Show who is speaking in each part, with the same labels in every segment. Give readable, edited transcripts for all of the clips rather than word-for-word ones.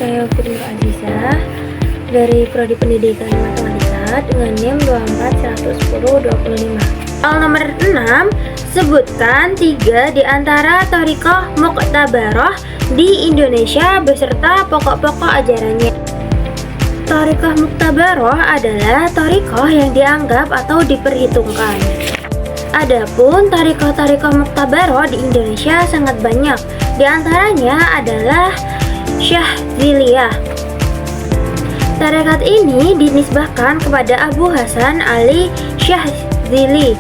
Speaker 1: saya Putri Azizah dari Prodi Pendidikan Matematika dengan NIM 2411025. Soal nomor 6, sebutkan 3 di antara thariqah muqtabaroh di Indonesia beserta pokok-pokok ajarannya. Thariqah muqtabaroh adalah thariqah yang dianggap atau diperhitungkan. Adapun thariqah muqtabaroh di Indonesia sangat banyak. Di antaranya adalah Syadziliyah. Tarekat ini dinisbahkan kepada Abu Hasan Ali Syadzili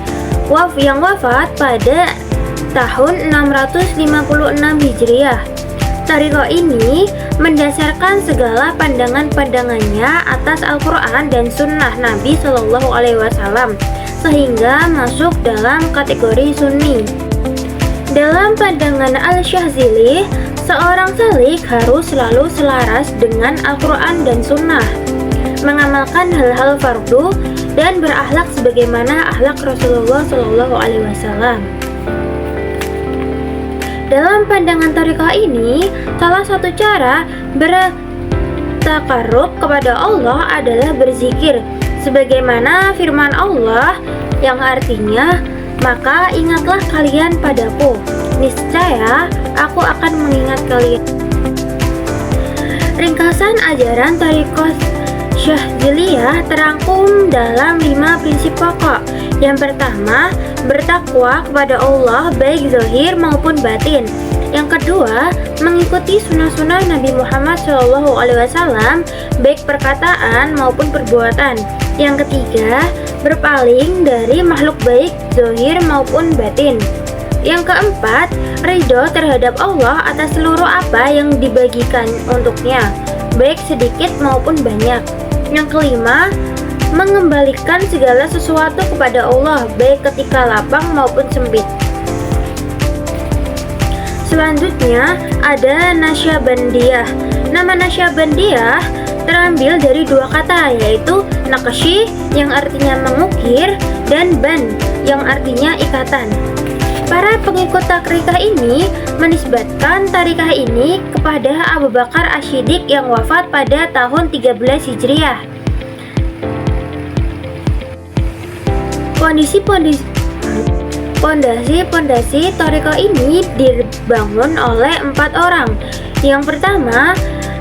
Speaker 1: yang wafat pada tahun 656 Hijriah. Tarekat ini mendasarkan segala pandangan-pandangannya atas Al-Quran dan Sunnah Nabi Shallallahu Alaihi Wasallam sehingga masuk dalam kategori Sunni. Dalam pandangan Al-Syadzili, seorang salik harus selalu selaras dengan Al-Quran dan Sunnah, mengamalkan hal-hal fardu dan berakhlak sebagaimana akhlak Rasulullah Shallallahu Alaihi Wasallam. Dalam pandangan thariqah ini, salah satu cara bertakarrub kepada Allah adalah berzikir, sebagaimana firman Allah yang artinya, maka ingatlah kalian padaku, niscaya aku akan mengingat kalian. Ringkasan ajaran thariqah Syadziliyah terangkum dalam 5 prinsip pokok. Yang pertama, bertakwa kepada Allah baik zahir maupun batin. Yang kedua, mengikuti sunnah-sunnah Nabi Muhammad SAW baik perkataan maupun perbuatan. Yang ketiga, berpaling dari makhluk baik zahir maupun batin. Yang keempat, ridho terhadap Allah atas seluruh apa yang dibagikan untuknya, baik sedikit maupun banyak. Yang kelima, mengembalikan segala sesuatu kepada Allah baik ketika lapang maupun sempit. Selanjutnya ada Nasyabandiyah. Nama Nasyabandiyah terambil dari 2 kata, yaitu naqshi yang artinya mengukir dan ban yang artinya ikatan. Para pengikut takrikah ini menisbatkan tarikah ini kepada Abu Bakar Asy-Syiddiq yang wafat pada tahun 13 Hijriah. Pondasi thariqah ini dibangun oleh 4 orang. Yang pertama,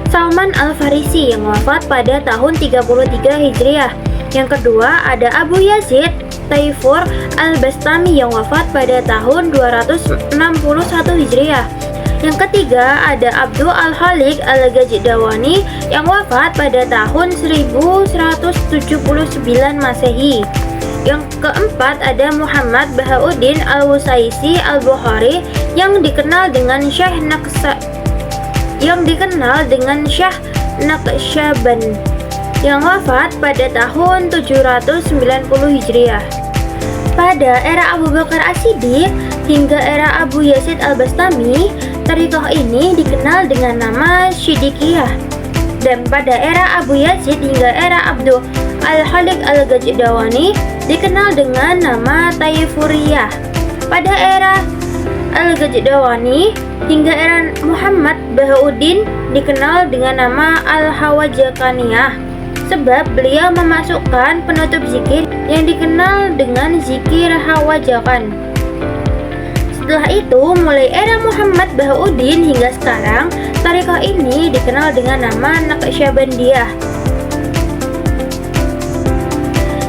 Speaker 1: Salman Al-Farisi yang wafat pada tahun 33 Hijriah. Yang kedua, ada Abu Yazid Taifur Al-Bastami yang wafat pada tahun 261 Hijriah. Yang ketiga, ada Abdul Al-Khaliq Al-Ghajdawani yang wafat pada tahun 1179 Masehi. Yang keempat, ada Muhammad Bahauddin Al-Wasaisi Al-Bukhari yang dikenal dengan Syekh Naqsyaband yang wafat pada tahun 790 Hijriah. Pada era Abu Bakar Asy-Syiddiq hingga era Abu Yazid Al-Bastami, thariqah ini dikenal dengan nama Syiddiqiyah. Dan pada era Abu Yazid hingga era Abdul Al-Khaliq Al-Ghajdawani dikenal dengan nama Taifuriyah. Pada era Al-Ghajdawani hingga era Muhammad Bahauddin dikenal dengan nama Al-Hawajakaniyah, sebab beliau memasukkan penutup zikir yang dikenal dengan zikir hawajakan. Setelah itu, mulai era Muhammad Bahauddin hingga sekarang, thariqah ini dikenal dengan nama Naqsyabandiyah.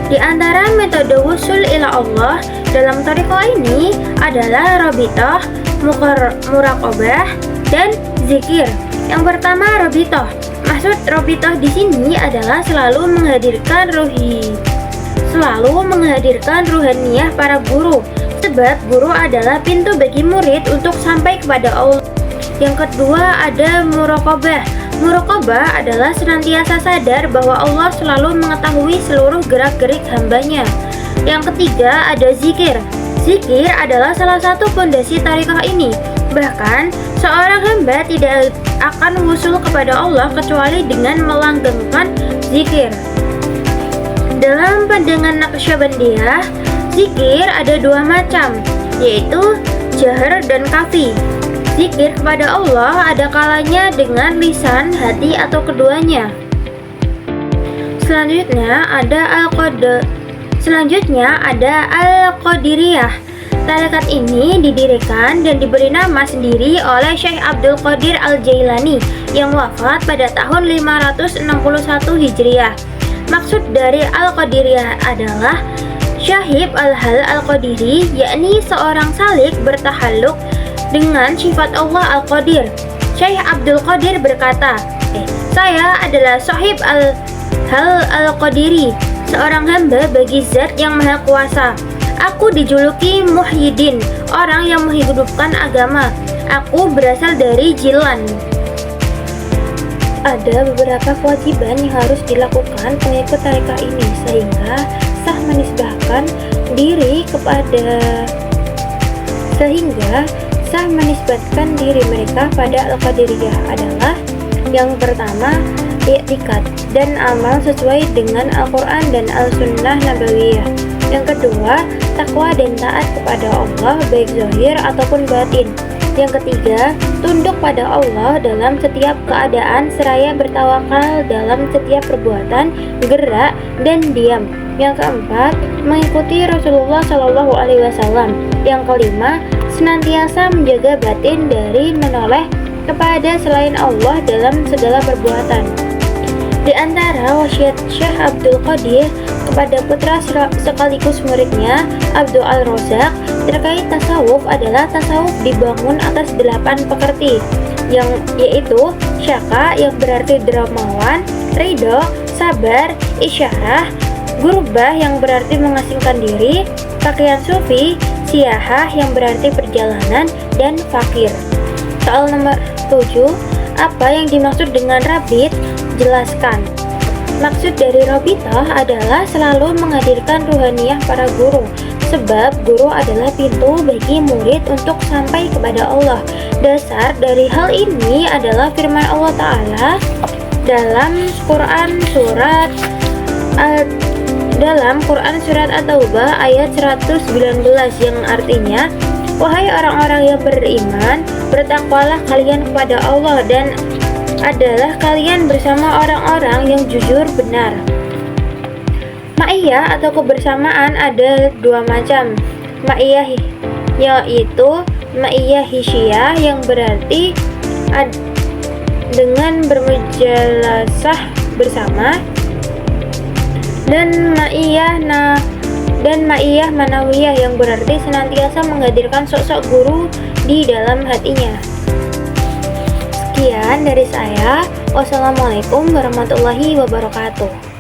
Speaker 1: Di antara metode wusul ila Allah dalam thariqah ini adalah rabithah, muraqabah, dan zikir. Yang pertama, rabithah. Maksud rabithah di sini adalah selalu menghadirkan ruhaniyah para guru, sebab guru adalah pintu bagi murid untuk sampai kepada Allah. Yang kedua, ada muraqabah. Muraqabah adalah senantiasa sadar bahwa Allah selalu mengetahui seluruh gerak-gerik hambanya. Yang ketiga, ada zikir. Zikir adalah salah satu pondasi thariqah ini. Bahkan, seorang hamba tidak akan wusul kepada Allah kecuali dengan melanggengkan zikir. Dalam pandangan Naqsyabandiyah, zikir ada 2 macam, yaitu jahar dan kafi. Zikir kepada Allah ada kalanya dengan lisan, hati, atau keduanya. Selanjutnya ada Al-Qadiriyah. Tarekat ini didirikan dan diberi nama sendiri oleh Syekh Abdul Qadir Al-Jailani yang wafat pada tahun 561 Hijriah. Maksud dari Al-Qadiriyah adalah Syahib Al-Hal Al-Qadiri, yakni seorang salik bertahaluk dengan sifat Allah Al-Qadir. Syekh Abdul Qadir berkata, saya adalah Syahib Al-Hal Al-Qadiri, seorang hamba bagi Zat yang Maha Kuasa. Aku dijuluki Muhyiddin, orang yang menghidupkan agama. Aku berasal dari Jilan. Ada beberapa kewajiban yang harus dilakukan pengikut tarekat ini sehingga sah menisbahkan diri mereka pada Al-Qadiriyah adalah yang pertama, i'tikad dan amal sesuai dengan Al-Quran dan Al-Sunnah Nabawiyah. Yang kedua, takwa dan taat kepada Allah baik zahir ataupun batin. Yang ketiga, tunduk pada Allah dalam setiap keadaan seraya bertawakal dalam setiap perbuatan, gerak, dan diam. Yang keempat, mengikuti Rasulullah SAW. Yang kelima, senantiasa menjaga batin dari menoleh kepada selain Allah dalam segala perbuatan. Di antara wasiat Syekh Abdul Qadir kepada putra sekaligus muridnya Abdul Al-Razak terkait tasawuf adalah tasawuf dibangun atas 8 pekerti, yaitu syaka yang berarti dermawan, ridho, sabar, isyarah, gurbah yang berarti mengasingkan diri, pakaian sufi, siyahah yang berarti perjalanan, dan fakir. Soal nomor 7, apa yang dimaksud dengan rabit? Jelaskan. Maksud dari Robitoh adalah selalu menghadirkan ruhaniyah para guru, sebab guru adalah pintu bagi murid untuk sampai kepada Allah. Dasar dari hal ini adalah firman Allah Ta'ala dalam Quran Surat At-Taubah ayat 119 yang artinya, wahai orang-orang yang beriman, bertakwalah kalian kepada Allah dan adalah kalian bersama orang-orang yang jujur benar. Ma'iyah atau kebersamaan ada 2 macam. Ma'iyah yaitu ma'iyah hisyah yang berarti dengan bermujalasah bersama, dan ma'iyah manawiyah yang berarti senantiasa menghadirkan sosok guru di dalam hatinya. Sekian dari saya. Wassalamualaikum warahmatullahi wabarakatuh.